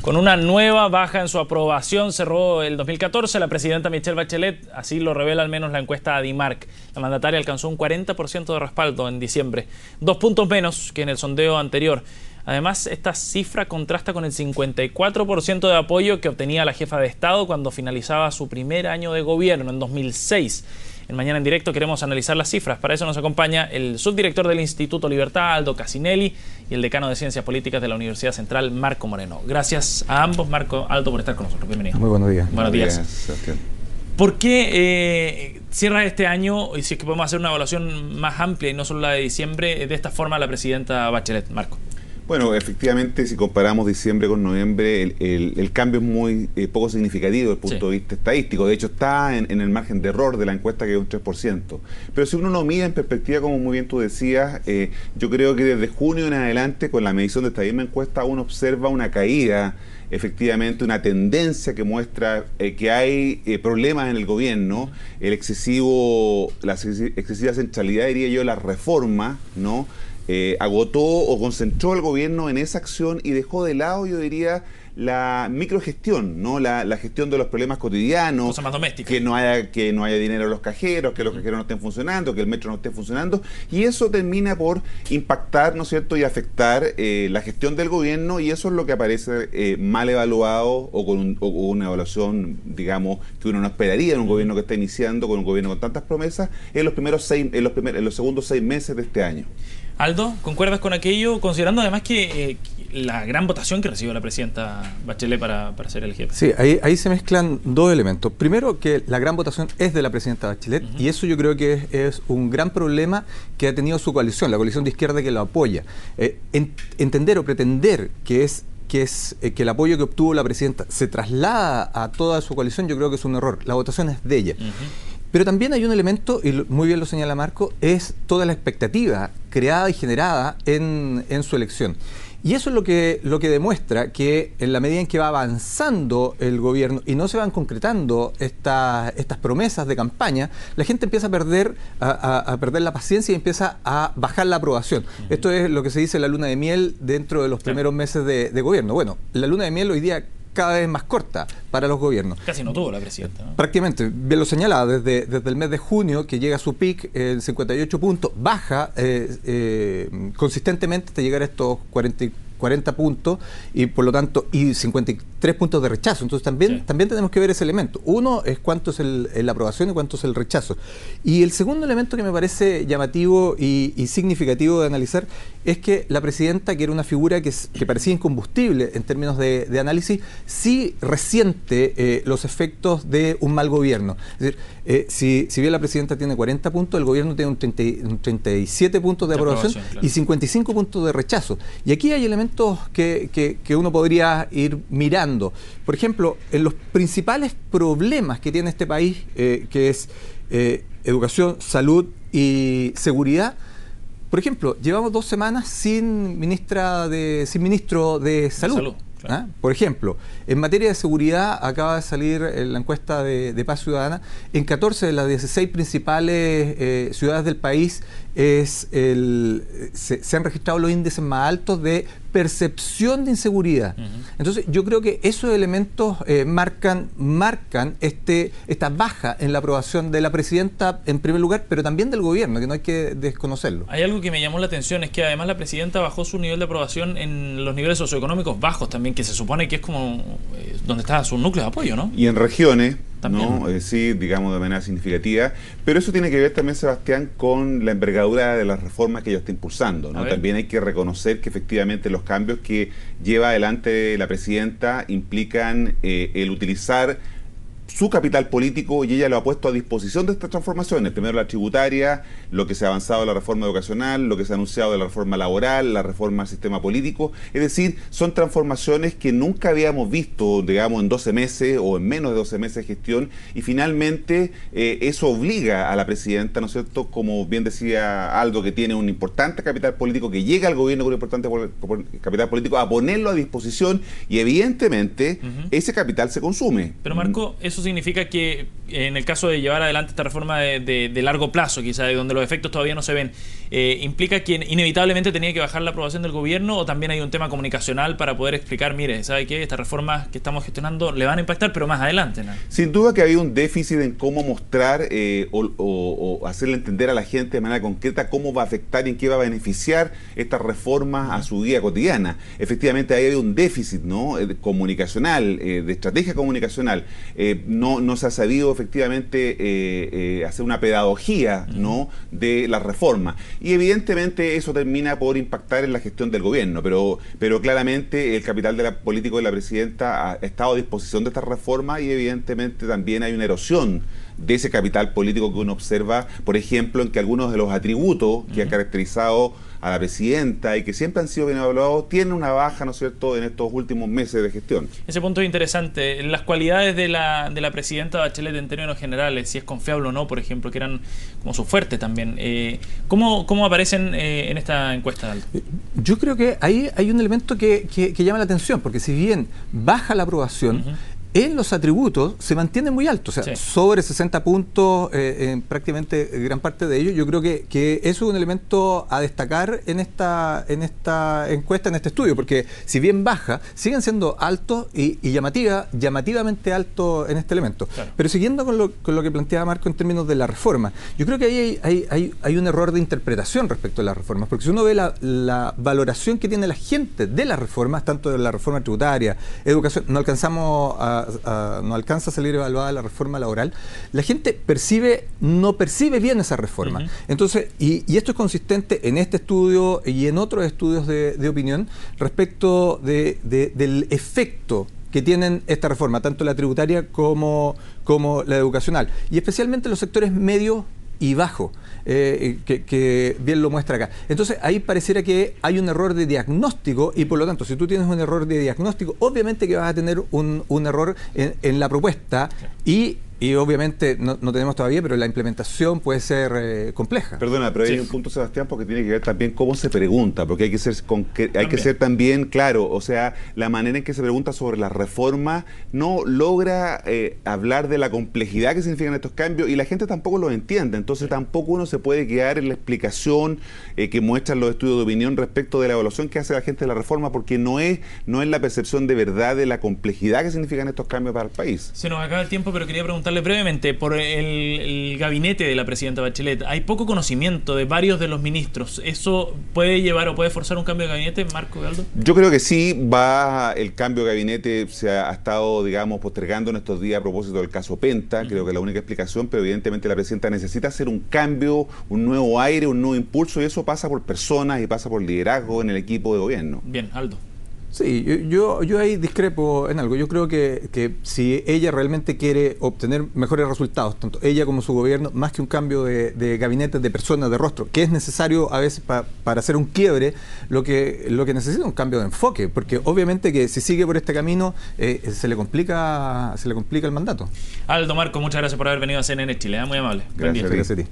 Con una nueva baja en su aprobación cerró el 2014 la presidenta Michelle Bachelet, así lo revela al menos la encuesta Adimark. La mandataria alcanzó un 40% de respaldo en diciembre, 2 puntos menos que en el sondeo anterior. Además, esta cifra contrasta con el 54% de apoyo que obtenía la jefa de Estado cuando finalizaba su primer año de gobierno, en 2006. En Mañana en Directo queremos analizar las cifras. Para eso nos acompaña el subdirector del Instituto Libertad, Aldo Casinelli, y el decano de Ciencias Políticas de la Universidad Central, Marco Moreno. Gracias a ambos, Marco, Aldo, por estar con nosotros. Bienvenido. Muy buenos días. Buenos días. Sebastián. ¿Por qué cierra este año, y si es que podemos hacer una evaluación más amplia y no solo la de diciembre, de esta forma la presidenta Bachelet? Marco. Bueno, efectivamente, si comparamos diciembre con noviembre, el cambio es muy poco significativo desde el punto de vista estadístico. De hecho, está en el margen de error de la encuesta, que es un 3%. Pero si uno lo mira en perspectiva, como muy bien tú decías, yo creo que desde junio en adelante, con la medición de esta misma encuesta, uno observa una caída, efectivamente una tendencia que muestra que hay problemas en el gobierno, la excesiva centralidad, diría yo, la reforma, ¿no? Agotó o concentró el gobierno en esa acción y dejó de lado, yo diría, la microgestión, ¿no? La gestión de los problemas cotidianos. Cosas más domésticas. Que no haya dinero en los cajeros, que los cajeros no estén funcionando, que el metro no esté funcionando. Y eso termina por impactar, ¿no es cierto?, y afectar la gestión del gobierno, y eso es lo que aparece mal evaluado o con una evaluación, digamos, que uno no esperaría en un gobierno que está iniciando, con un gobierno con tantas promesas, en los segundos 6 meses de este año. Aldo, ¿concuerdas con aquello? Considerando además que la gran votación que recibió la presidenta Bachelet para ser elegida. Sí, ahí se mezclan dos elementos. Primero, que la gran votación es de la presidenta Bachelet, y eso yo creo que es un gran problema que ha tenido su coalición, la coalición de izquierda que lo apoya. Entender o pretender que el apoyo que obtuvo la presidenta se traslada a toda su coalición, yo creo que es un error. La votación es de ella. Pero también hay un elemento, y muy bien lo señala Marco, es toda la expectativa creada y generada en su elección. Y eso es lo que demuestra que en la medida en que va avanzando el gobierno y no se van concretando estas promesas de campaña, la gente empieza a perder la paciencia y empieza a bajar la aprobación. Esto es lo que se dice la luna de miel dentro de los primeros meses de gobierno. Bueno, la luna de miel hoy día cada vez más corta para los gobiernos. Casi no tuvo la presidenta, ¿no? Prácticamente, bien lo señalaba, desde el mes de junio, que llega a su pic en 58 puntos, baja consistentemente hasta llegar a estos 40 puntos y por lo tanto 53 puntos de rechazo. Entonces también tenemos que ver ese elemento. Uno es cuánto es la aprobación y cuánto es el rechazo. Y el segundo elemento que me parece llamativo y significativo de analizar es que la presidenta, que era una figura que parecía incombustible en términos de análisis, sí resiente los efectos de un mal gobierno. Es decir, si bien la presidenta tiene 40 puntos, el gobierno tiene un 37 puntos de aprobación, claro, y 55 puntos de rechazo. Y aquí hay elementos que uno podría ir mirando. Por ejemplo, en los principales problemas que tiene este país, que es educación, salud y seguridad. Por ejemplo, llevamos 2 semanas sin ministro de Salud. Claro. Por ejemplo, en materia de seguridad, acaba de salir la encuesta de Paz Ciudadana. En 14 de las 16 principales ciudades del país se han registrado los índices más altos de percepción de inseguridad. Entonces, yo creo que esos elementos marcan esta baja en la aprobación de la presidenta en primer lugar, pero también del gobierno, que no hay que desconocerlo. Hay algo que me llamó la atención, es que además la presidenta bajó su nivel de aprobación en los niveles socioeconómicos bajos también, que se supone que es como donde está su núcleo de apoyo, ¿no? Y en regiones, también, ¿no? Sí, digamos de manera significativa, pero eso tiene que ver también, Sebastián, con la envergadura de las reformas que ella está impulsando, ¿no? También hay que reconocer que efectivamente los cambios que lleva adelante la presidenta implican el utilizar su capital político, y ella lo ha puesto a disposición de estas transformaciones. Primero la tributaria, lo que se ha avanzado en la reforma educacional, lo que se ha anunciado de la reforma laboral, la reforma al sistema político. Es decir, son transformaciones que nunca habíamos visto, digamos, en 12 meses o en menos de 12 meses de gestión, y finalmente eso obliga a la presidenta, ¿no es cierto?, como bien decía Aldo, que tiene un importante capital político, que llega al gobierno con un importante capital político, a ponerlo a disposición, y evidentemente ese capital se consume. Pero Marco, eso eso significa que en el caso de llevar adelante esta reforma de largo plazo, quizá de donde los efectos todavía no se ven, ¿implica que inevitablemente tenía que bajar la aprobación del gobierno o también hay un tema comunicacional para poder explicar, mire, ¿sabe qué? Estas reformas que estamos gestionando le van a impactar, pero más adelante, ¿no? Sin duda que había un déficit en cómo mostrar o hacerle entender a la gente de manera concreta cómo va a afectar y en qué va a beneficiar estas reformas a su vida cotidiana. Efectivamente, ahí había un déficit, ¿no?, comunicacional, de estrategia comunicacional. No se ha sabido efectivamente hacer una pedagogía, ¿no?, de la reforma. Y evidentemente eso termina por impactar en la gestión del gobierno, pero claramente el capital político de la presidenta ha estado a disposición de esta reforma y evidentemente también hay una erosión de ese capital político que uno observa, por ejemplo, en que algunos de los atributos que han caracterizado a la presidenta y que siempre han sido bien evaluados, tienen una baja, ¿no es cierto?, en estos últimos meses de gestión. Ese punto es interesante. Las cualidades de la presidenta Bachelet en términos generales, si es confiable o no, por ejemplo, que eran como su fuerte también. ¿Cómo aparecen en esta encuesta, Aldo? Yo creo que ahí hay un elemento que llama la atención, porque si bien baja la aprobación, en los atributos se mantiene muy alto, o sea, sobre 60 puntos en prácticamente gran parte de ellos. Yo creo que eso es un elemento a destacar en esta encuesta, en este estudio, porque si bien baja, siguen siendo altos y llamativamente altos en este elemento. Claro. Pero siguiendo con lo que planteaba Marco en términos de la reforma, yo creo que ahí hay un error de interpretación respecto a las reformas, porque si uno ve la valoración que tiene la gente de las reformas, tanto de la reforma tributaria, educación, no alcanza a salir evaluada la reforma laboral, la gente no percibe bien esa reforma. Entonces, y esto es consistente en este estudio y en otros estudios de opinión respecto del efecto que tienen esta reforma, tanto la tributaria como la educacional, y especialmente los sectores medios y bajo, que bien lo muestra acá. Entonces ahí pareciera que hay un error de diagnóstico y por lo tanto si tú tienes un error de diagnóstico, obviamente que vas a tener un error en la propuesta y obviamente no tenemos todavía, pero la implementación puede ser compleja. Perdona, pero hay un punto, Sebastián, porque tiene que ver también cómo se pregunta, porque hay que ser también claro, o sea, la manera en que se pregunta sobre la reforma no logra hablar de la complejidad que significan estos cambios y la gente tampoco lo entiende, entonces tampoco uno se puede quedar en la explicación que muestran los estudios de opinión respecto de la evaluación que hace la gente de la reforma, porque no es la percepción de verdad de la complejidad que significan estos cambios para el país. Se nos acaba el tiempo, pero quería preguntarle brevemente por el gabinete de la presidenta Bachelet. Hay poco conocimiento de varios de los ministros. ¿Eso puede llevar o puede forzar un cambio de gabinete, Marco, Aldo? Yo creo que sí, el cambio de gabinete se ha estado, digamos, postergando en estos días a propósito del caso Penta. Creo que es la única explicación, pero evidentemente la presidenta necesita hacer un cambio, un nuevo aire, un nuevo impulso, y eso pasa por personas y pasa por liderazgo en el equipo de gobierno. Bien, Aldo. Sí, yo ahí discrepo en algo. Yo creo que si ella realmente quiere obtener mejores resultados, tanto ella como su gobierno, más que un cambio de gabinete, de personas, de rostro, que es necesario a veces para hacer un quiebre, lo que necesita es un cambio de enfoque, porque obviamente que si sigue por este camino se le complica el mandato. Aldo, Marco, muchas gracias por haber venido a CNN Chile, muy amable. Gracias a ti.